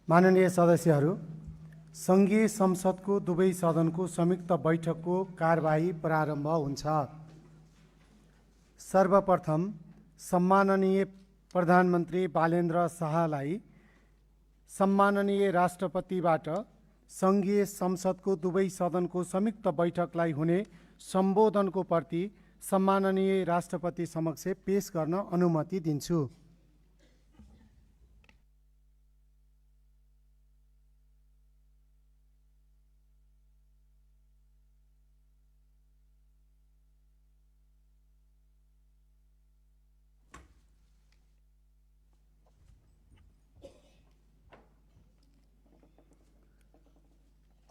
माननीय सदस्यहरू, सङ्घीय संसदको दुवै सदनको संयुक्त बैठकको कारबाही प्रारम्भ हुन्छ। सर्वप्रथम सम्माननीय प्रधानमन्त्री बालेन्द्र शाहलाई सम्माननीय राष्ट्रपतिबाट सङ्घीय संसदको दुवै सदनको संयुक्त बैठकलाई हुने सम्बोधनको प्रति सम्माननीय राष्ट्रपति समक्ष पेश गर्न अनुमति दिन्छु।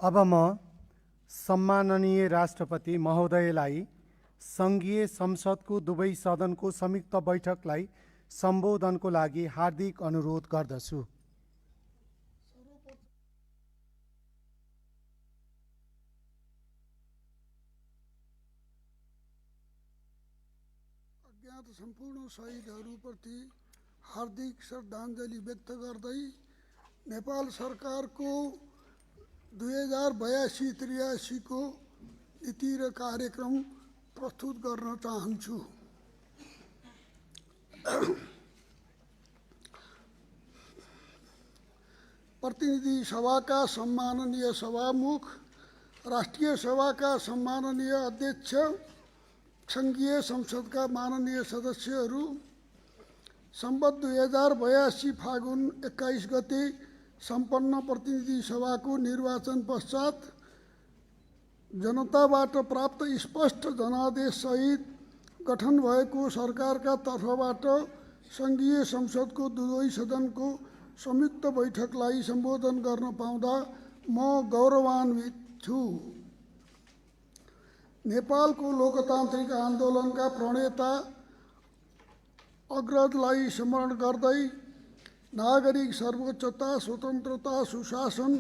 अब म सम्माननीय राष्ट्रपति महोदयलाई सङ्घीय संसदको दुवै सदनको संयुक्त बैठकलाई सम्बोधनको लागि हार्दिक अनुरोध गर्दछु। अज्ञात सम्पूर्ण शहीदहरूप्रति हार्दिक श्रद्धाञ्जली व्यक्त गर्दै नेपाल सरकारको 2082-83 को नीति र कार्यक्रम प्रस्तुत गर्न चाहन्छु। प्रतिनिधि सभाका सम्माननीय सभामुख, राष्ट्रिय सभाका सम्माननीय अध्यक्ष, सङ्घीय संसदका माननीय सदस्यहरू, सम्वत 2082 फागुन 21 गते सम्पन्न प्रतिनिधि सभाको निर्वाचन पश्चात जनताबाट प्राप्त स्पष्ट जनादेश सहित गठन भएको सरकारका तर्फबाट सङ्घीय संसदको दुवै सदनको संयुक्त बैठकलाई सम्बोधन गर्न पाउँदा म गौरवान्वित छु। नेपालको लोकतान्त्रिक आन्दोलनका प्रणेता अग्रजलाई स्मरण गर्दै नागरिक सर्वोच्चता, स्वतन्त्रता, सुशासन,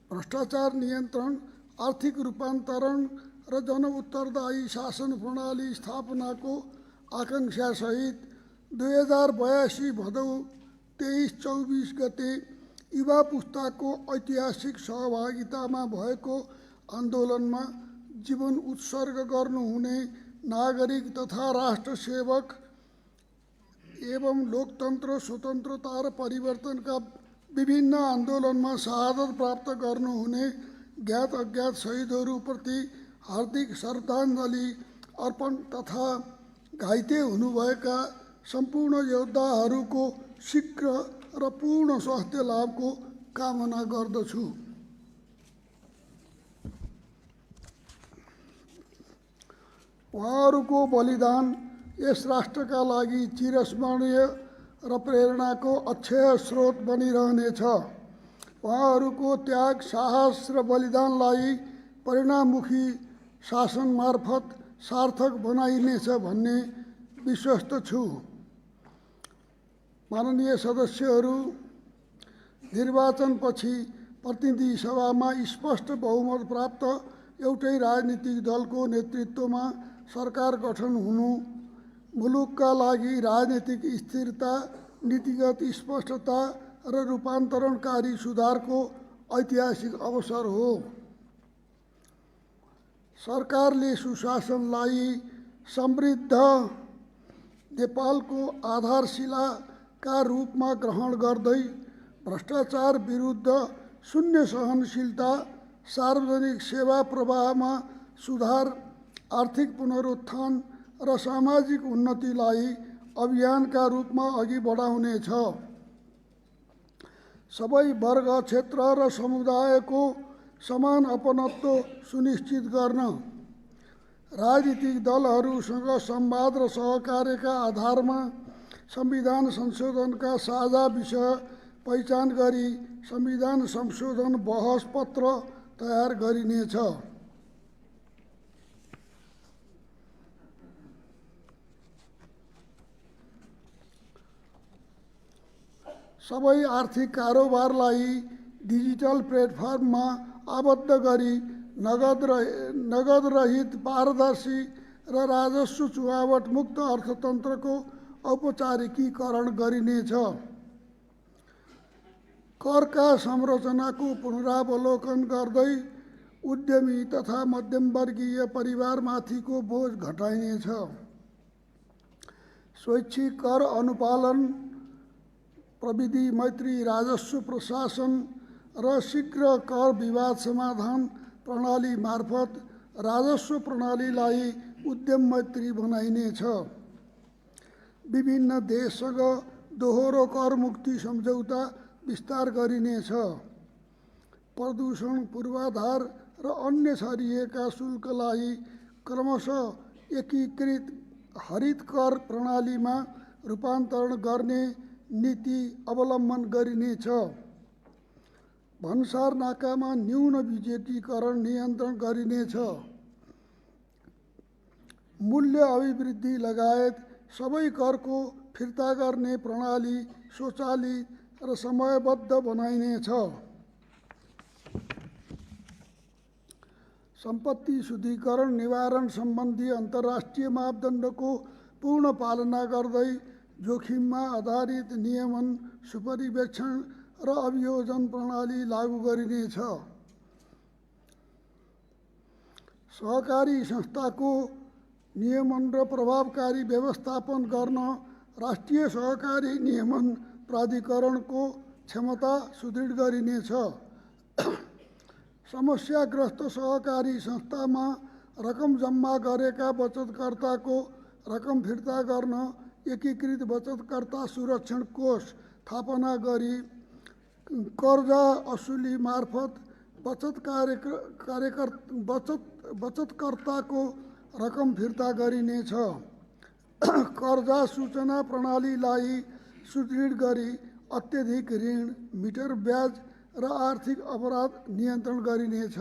भ्रष्टाचार नियन्त्रण, आर्थिक रूपान्तरण र जनउत्तरदायी शासन प्रणाली स्थापनाको आकाङ्क्षासहित 2082 भदौ 23-24 गते युवा पुस्ताको ऐतिहासिक सहभागितामा भएको आन्दोलनमा जीवन उत्सर्ग गर्नुहुने नागरिक तथा राष्ट्रसेवक एवं लोकतन्त्र, स्वतन्त्रता र परिवर्तनका विभिन्न आन्दोलनमा शहादत प्राप्त गर्नुहुने ज्ञात अज्ञात शहीदहरूप्रति हार्दिक श्रद्धाञ्जली अर्पण तथा घाइते हुनुभएका सम्पूर्ण योद्धाहरूको शीघ्र र पूर्ण स्वास्थ्य लाभको कामना गर्दछु। उहाँहरूको बलिदान यस राष्ट्रका लागि चिरस्मरणीय र प्रेरणाको अक्षय स्रोत बनिरहनेछ। उहाँहरूको त्याग, साहस र बलिदानलाई परिणाममुखी शासन मार्फत सार्थक बनाइनेछ भन्ने विश्वस्त छु। माननीय सदस्यहरू, निर्वाचनपछि प्रतिनिधि सभामा स्पष्ट बहुमत प्राप्त एउटै राजनीतिक दलको नेतृत्वमा सरकार गठन हुनु मुलुकका लागि राजनीतिक स्थिरता, नीतिगत स्पष्टता र रूपान्तरणकारी सुधारको ऐतिहासिक अवसर हो। सरकारले सुशासनलाई समृद्ध नेपालको आधारशिलाका रूपमा ग्रहण गर्दै भ्रष्टाचार विरुद्ध शून्य सहनशीलता, सार्वजनिक सेवा प्रवाहमा सुधार, आर्थिक पुनरुत्थान र सामाजिक उन्नतिलाई अभियानका रूपमा अघि बढाउनेछ। सबै वर्ग, क्षेत्र र समुदायको समान अपनत्व सुनिश्चित गर्न राजनीतिक दलहरूसँग संवाद र सहकार्यका आधारमा संविधान संशोधनका साझा विषय पहिचान गरी संविधान संशोधन बहस पत्र तयार गरिनेछ। सबै आर्थिक कारोबारलाई डिजिटल प्लेटफर्ममा आबद्ध गरी नगद रहित, पारदर्शी र राजस्व चुहावट मुक्त अर्थतन्त्रको औपचारिकीकरण गरिनेछ। करका संरचनाको पुनरावलोकन गर्दै उद्यमी तथा मध्यमवर्गीय परिवारमाथिको बोझ घटाइनेछ। स्वैच्छिक कर अनुपालन, प्रविधि मैत्री राजस्व प्रशासन र शीघ्र कर विवाद समाधान प्रणाली मार्फत राजस्व प्रणालीलाई उद्यम मैत्री बनाइनेछ। विभिन्न देशसँग दोहोरो कर मुक्ति सम्झौता विस्तार गरिनेछ। प्रदूषण पूर्वाधार र अन्य छरिएका शुल्कलाई क्रमशः एकीकृत हरित कर प्रणालीमा रूपान्तरण गर्ने नीति अवलम्बन गरिनेछ। भन्सार नाकामा न्यून विद्युतीकरण नियन्त्रण गरिनेछ। मूल्य अभिवृद्धि लगायत सबै करको फिर्ता गर्ने प्रणाली स्वचालित र समयबद्ध बनाइनेछ। सम्पत्ति शुद्धिकरण निवारण सम्बन्धी अन्तर्राष्ट्रिय मापदण्डको पूर्ण पालना गर्दै जोखिममा आधारित नियमन, सुपरिवेक्षण र अभियोजन प्रणाली लागू गरिनेछ। सहकारी संस्थाको नियमन र प्रभावकारी व्यवस्थापन गर्न राष्ट्रिय सहकारी नियमन प्राधिकरणको क्षमता सुदृढ गरिनेछ। समस्याग्रस्त सहकारी संस्थामा रकम जम्मा गरेका बचतकर्ताको रकम फिर्ता गर्न एकीकृत बचतकर्ता सुरक्षण कोष स्थापना गरी कर्जा असुली मार्फत बचतकर्ताको रकम फिर्ता गरिनेछ। कर्जा सूचना प्रणालीलाई सुदृढ गरी अत्यधिक ऋण, मिटर ब्याज र आर्थिक अपराध नियन्त्रण गरिनेछ।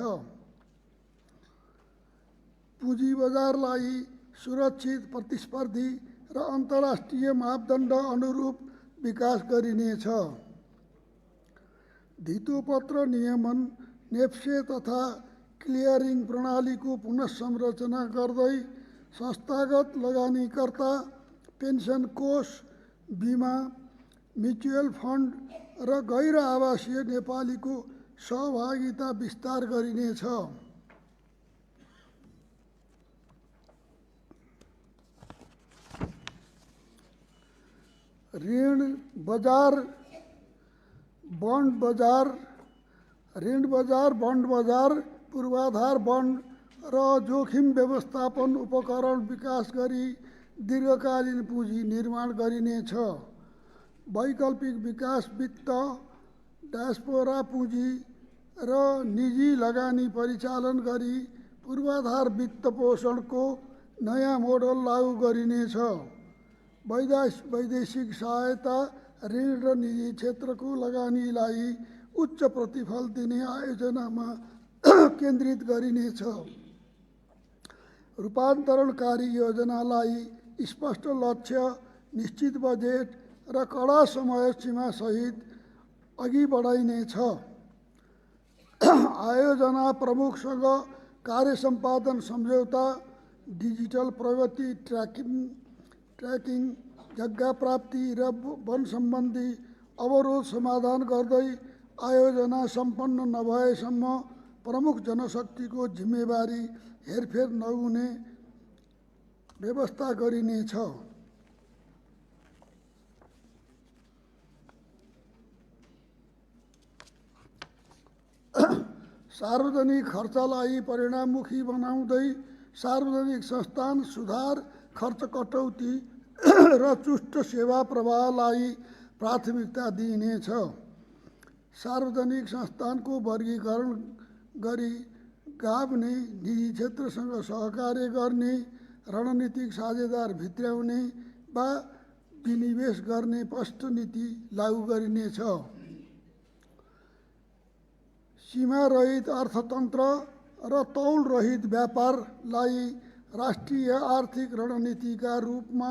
पुँजी बजारलाई सुरक्षित, प्रतिस्पर्धी र अन्तर्राष्ट्रिय मापदण्ड अनुरूप विकास गरिनेछ। धितोपत्र नियमन, नेप्से तथा क्लियरिङ प्रणालीको पुनःसंरचना गर्दै संस्थागत लगानीकर्ता, पेन्सन कोष, बिमा, म्युचुअल फन्ड र गैर आवासीय नेपालीको सहभागिता विस्तार गरिनेछ। ऋण बजार, बन्ड बजार, पूर्वाधार बन्ड र जोखिम व्यवस्थापन उपकरण विकास गरी दीर्घकालीन पुँजी निर्माण गरिनेछ। वैकल्पिक विकास वित्त, डायस्पोरा पुँजी र निजी लगानी परिचालन गरी पूर्वाधार वित्त पोषणको नयाँ मोडल लागू गरिनेछ। वैदेशिक सहायता, ऋण र निजी क्षेत्रको लगानीलाई उच्च प्रतिफल दिने आयोजनामा केन्द्रित गरिनेछ। रूपान्तरणकारी योजनालाई स्पष्ट लक्ष्य, निश्चित बजेट र कडा समय सीमा सहित अघि बढाइनेछ। आयोजना प्रमुखसँग कार्य सम्पादन सम्झौता, डिजिटल प्रगति ट्र्याकिङ, जग्गा प्राप्ति र वन सम्बन्धी अवरोध समाधान गर्दै आयोजना सम्पन्न नभएसम्म प्रमुख जनशक्तिको जिम्मेवारी हेरफेर नहुने व्यवस्था गरिनेछ। सार्वजनिक खर्चलाई परिणाममुखी बनाउँदै सार्वजनिक संस्थान सुधार, खर्च कटौती र चुस्त सेवा प्रवाहलाई प्राथमिकता दिइनेछ। सार्वजनिक संस्थानको वर्गीकरण गरी गाभ्ने, निजी क्षेत्रसँग सहकार्य गर्ने, रणनीतिक साझेदार भित्र्याउने वा विनिवेश गर्ने स्पष्ट नीति लागू गरिनेछ। सीमारहित अर्थतन्त्र र तौलरहित व्यापारलाई राष्ट्रिय आर्थिक रणनीतिका रूपमा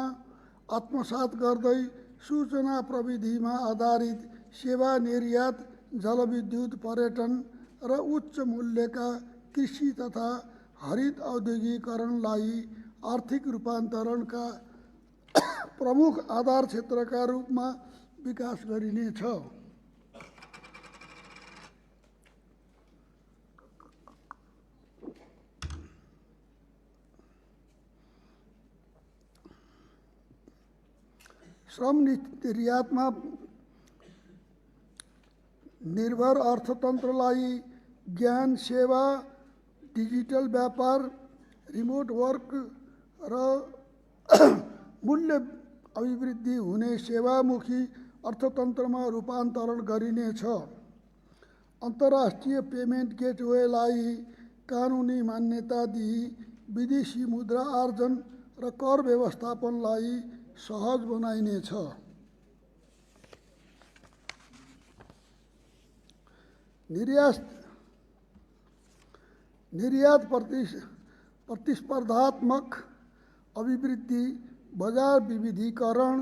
आत्मसात गर्दै सूचना प्रविधिमा आधारित सेवा निर्यात, जलविद्युत, पर्यटन र उच्च मूल्यका कृषि तथा हरित औद्योगिकरणलाई आर्थिक रूपान्तरणका प्रमुख आधार क्षेत्रका रूपमा विकास गरिनेछ। श्रम निर्यातमा निर्भर अर्थतन्त्रलाई ज्ञान सेवा, डिजिटल व्यापार, रिमोट वर्क र मूल्य अभिवृद्धि हुने सेवामुखी अर्थतन्त्रमा रूपान्तरण गरिनेछ। अन्तर्राष्ट्रिय पेमेन्ट गेटवेलाई कानुनी मान्यता दिई विदेशी मुद्रा आर्जन र कर व्यवस्थापनलाई सहज बनाइनेछ। निर्यात प्रतिस्पर्धात्मक अभिवृद्धि, बजार विविधीकरण,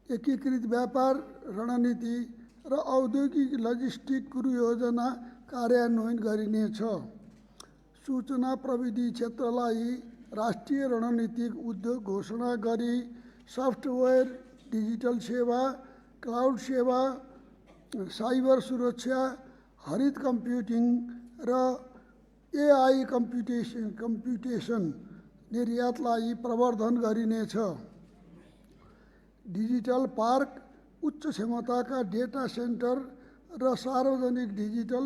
एकीकृत व्यापार रणनीति र औद्योगिक लजिस्टिक योजना कार्यान्वयन गरिनेछ। सूचना प्रविधि क्षेत्रलाई राष्ट्रिय रणनीतिक उद्योग घोषणा गरी सफ्टवेयर, डिजिटल सेवा, क्लाउड सेवा, साइबर सुरक्षा, हरित कम्प्युटिङ र एआई कम्प्युटेसन निर्यातलाई प्रवर्धन गरिनेछ। डिजिटल पार्क, उच्च क्षमताका डेटा सेन्टर र सार्वजनिक डिजिटल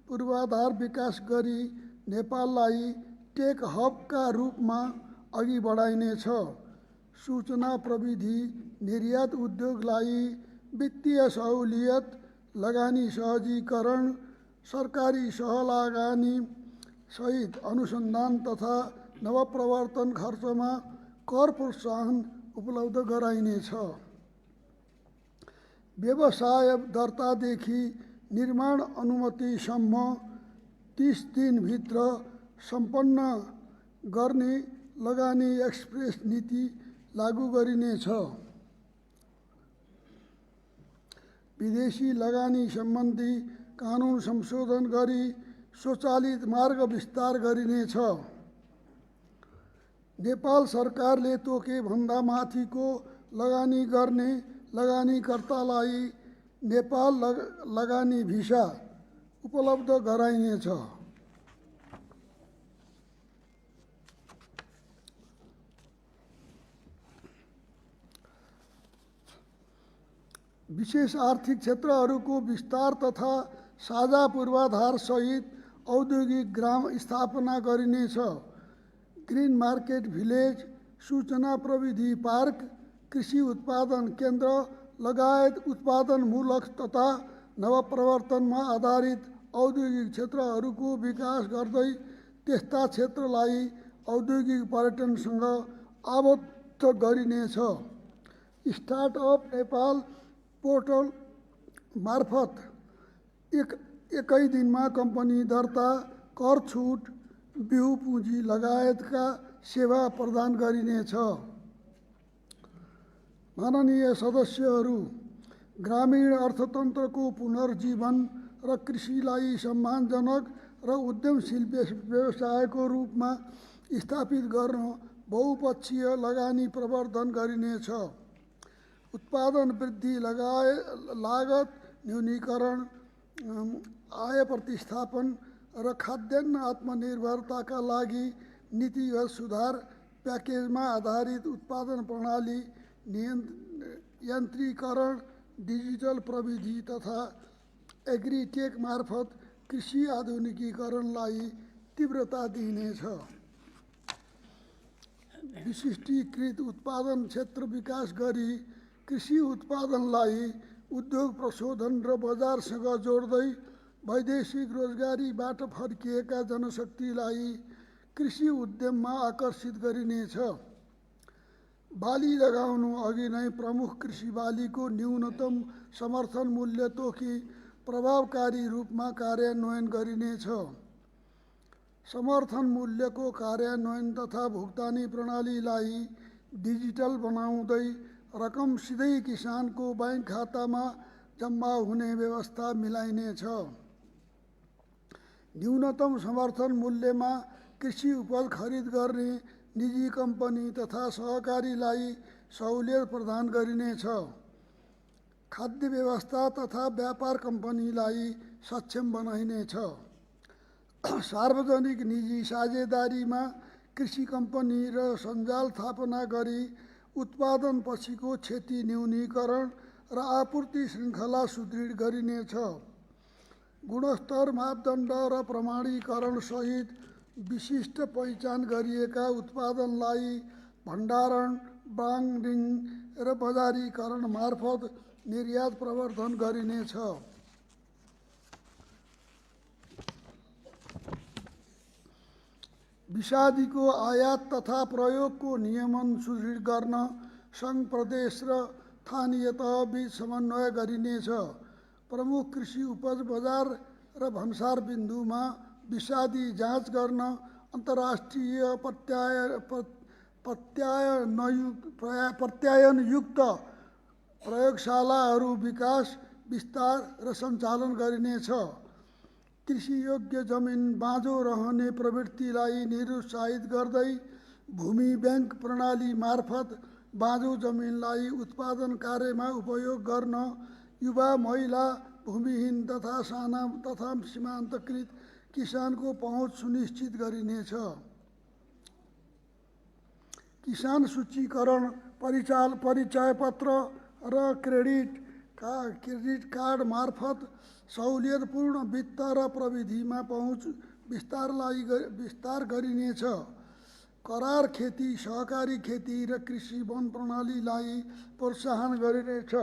पूर्वाधार विकास गरी नेपाललाई टेक हबका रूपमा अघि बढाइनेछ। सूचना प्रविधि निर्यात उद्योगलाई वित्तीय सहुलियत, लगानी सहजीकरण, सरकारी सहलगानी सहित अनुसन्धान तथा नवप्रवर्तन खर्चमा कर प्रोत्साहन उपलब्ध गराइनेछ। व्यवसाय दर्तादेखि निर्माण अनुमतिसम्म 30 दिनभित्र सम्पन्न गर्ने लगानी एक्सप्रेस नीति लागू गरिनेछ। विदेशी लगानी सम्बन्धी कानुन संशोधन गरी स्वचालित मार्ग विस्तार गरिनेछ। नेपाल सरकारले तोके भन्दा माथिको लगानी गर्ने लगानीकर्तालाई नेपाल लगानी भिसा उपलब्ध गराइनेछ। विशेष आर्थिक क्षेत्रहरूको विस्तार तथा साझा पूर्वाधार सहित औद्योगिक ग्राम स्थापना गरिनेछ। ग्रीन मार्केट भिलेज, सूचना प्रविधि पार्क, कृषि उत्पादन केन्द्र लगायत उत्पादनमूलक तथा नवप्रवर्तनमा आधारित औद्योगिक क्षेत्रहरूको विकास गर्दै त्यस्ता क्षेत्रलाई औद्योगिक पर्यटनसँग आबद्ध गरिनेछ। स्टार्टअप नेपाल पोर्टल मार्फत एकै दिनमा कम्पनी दर्ता, कर छुट, बिउ पुँजी लगायतका सेवा प्रदान गरिनेछ। माननीय सदस्यहरू, ग्रामीण अर्थतन्त्रको पुनर्जीवन र कृषिलाई सम्मानजनक र उद्यमशील व्यवसायको रूपमा स्थापित गर्न बहुपक्षीय लगानी प्रवर्धन गरिनेछ। उत्पादन वृद्धि, लागत न्यूनीकरण, आय प्रतिस्थापन र खाद्यान्न आत्मनिर्भरताका लागि नीतिगत सुधार, प्याकेजमा आधारित उत्पादन प्रणाली यान्त्रीकरण, डिजिटल प्रविधि तथा एग्रिटेक मार्फत कृषि आधुनिकीकरणलाई तीव्रता दिइनेछ। विशिष्टीकृत उत्पादन क्षेत्र विकास गरी कृषि उत्पादनलाई उद्योग प्रशोधन र बजारसँग जोड्दै वैदेशिक रोजगारीबाट फर्किएका जनशक्तिलाई कृषि उद्यममा आकर्षित गरिनेछ। बाली लगाउनु अघि नै प्रमुख कृषि बालीको न्यूनतम समर्थन मूल्य तोकी प्रभावकारी रूपमा कार्यान्वयन गरिनेछ। समर्थन मूल्यको कार्यान्वयन तथा भुक्तानी प्रणालीलाई डिजिटल बनाउँदै रकम सिधै किसानको बैंक खातामा जम्मा हुने व्यवस्था मिलाइनेछ। न्यूनतम समर्थन मूल्यमा कृषि उपज खरिद गर्ने निजी कम्पनी तथा सहकारीलाई सहुलियत प्रदान गरिनेछ। खाद्य व्यवस्था तथा व्यापार कम्पनीलाई सक्षम बनाइनेछ। सार्वजनिक निजी साझेदारीमा कृषि कम्पनी र सञ्जाल स्थापना गरी उत्पादन पछिको क्षति न्यूनीकरण र आपूर्ति श्रृङ्खला सुदृढ गरिनेछ। गुणस्तर मापदण्ड र प्रमाणीकरण सहित विशिष्ट पहिचान गरिएका उत्पादनलाई भण्डारण, ब्रान्डिङ र बजारीकरण मार्फत निर्यात प्रवर्धन गरिनेछ। विषादीको आयात तथा प्रयोगको नियमन सुदृढ गर्न सङ्घ, प्रदेश र स्थानीय तहबीच समन्वय गरिनेछ। प्रमुख कृषि उपज बजार र भन्सार बिन्दुमा विषादी जाँच गर्न अन्तर्राष्ट्रिय प्रत्यायनयुक्त प्रयोगशालाहरू विकास, विस्तार र सञ्चालन गरिनेछ। कृषियोग्य जमिन बाँझो रहने प्रवृत्तिलाई निरुत्साहित गर्दै भूमि ब्याङ्क प्रणाली मार्फत बाँझो जमिनलाई उत्पादन कार्यमा उपयोग गर्न युवा, महिला, भूमिहीन तथा साना तथा सीमान्तकृत किसानको पहुँच सुनिश्चित गरिनेछ। किसान सूचीकरण, परिचय पत्र र क्रेडिट कार्ड मार्फत सहुलियतपूर्ण वित्त र प्रविधिमा पहुँच विस्तार गरिनेछ। करार खेती, सहकारी खेती र कृषि वन प्रणालीलाई प्रोत्साहन गरिनेछ।